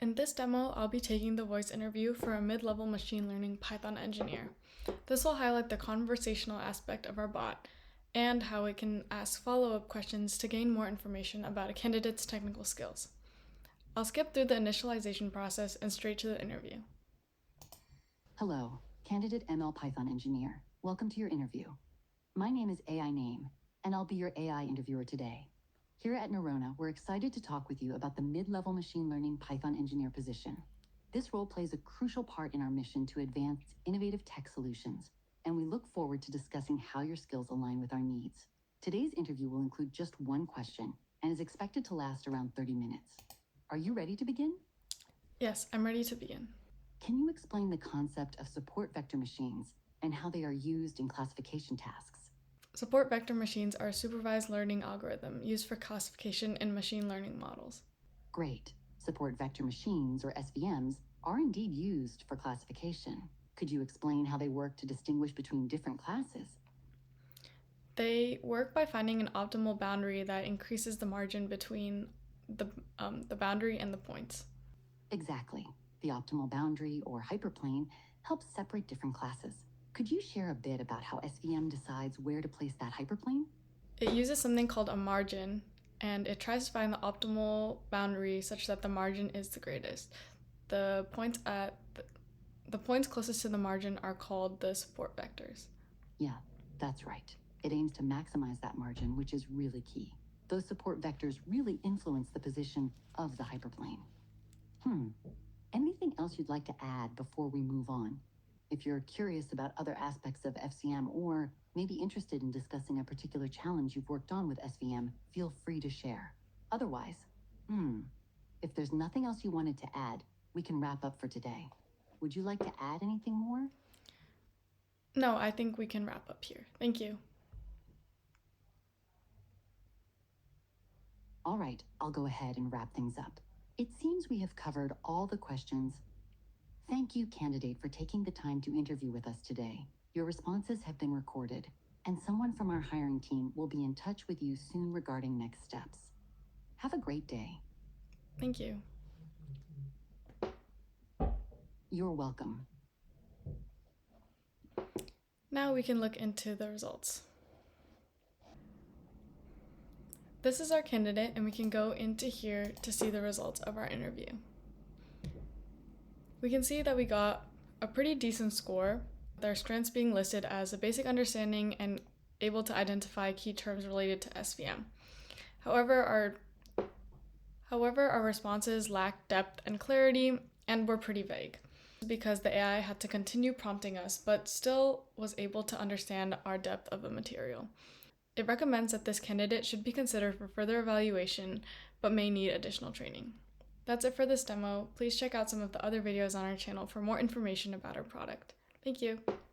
In this demo, I'll be taking the voice interview for a mid-level machine learning Python engineer. This will highlight the conversational aspect of our bot and how it can ask follow-up questions to gain more information about a candidate's technical skills. I'll skip through the initialization process and straight to the interview. Hello, candidate ML Python engineer. Welcome to your interview. My name is AI Name, and I'll be your AI interviewer today. Here at Neurona, we're excited to talk with you about the mid-level machine learning Python engineer position. This role plays a crucial part in our mission to advance innovative tech solutions, and we look forward to discussing how your skills align with our needs. Today's interview will include just one question and is expected to last around 30 minutes. Are you ready to begin? Yes, I'm ready to begin. Can you explain the concept of support vector machines and how they are used in classification tasks? Support vector machines are a supervised learning algorithm used for classification in machine learning models. Great. Support vector machines, or SVMs, are indeed used for classification. Could you explain how they work to distinguish between different classes? They work by finding an optimal boundary that increases the margin between the boundary and the points. Exactly. The optimal boundary, or hyperplane, helps separate different classes. Could you share a bit about how SVM decides where to place that hyperplane? It uses something called a margin, and it tries to find the optimal boundary such that the margin is the greatest. The points closest to the margin are called the support vectors. Yeah, that's right. It aims to maximize that margin, which is really key. Those support vectors really influence the position of the hyperplane. Anything else you'd like to add before we move on? If you're curious about other aspects of FCM or maybe interested in discussing a particular challenge you've worked on with SVM, feel free to share. Otherwise, if there's nothing else you wanted to add, we can wrap up for today. Would you like to add anything more? No, I think we can wrap up here. Thank you. All right, I'll go ahead and wrap things up. It seems we have covered all the questions. Thank you, candidate, for taking the time to interview with us today. Your responses have been recorded, and someone from our hiring team will be in touch with you soon regarding next steps. Have a great day. Thank you. You're welcome. Now we can look into the results. This is our candidate, and we can go into here to see the results of our interview. We can see that we got a pretty decent score, with our strengths being listed as a basic understanding and able to identify key terms related to SVM. However, our responses lacked depth and clarity and were pretty vague because the AI had to continue prompting us, but still was able to understand our depth of the material. It recommends that this candidate should be considered for further evaluation, but may need additional training. That's it for this demo. Please check out some of the other videos on our channel for more information about our product. Thank you.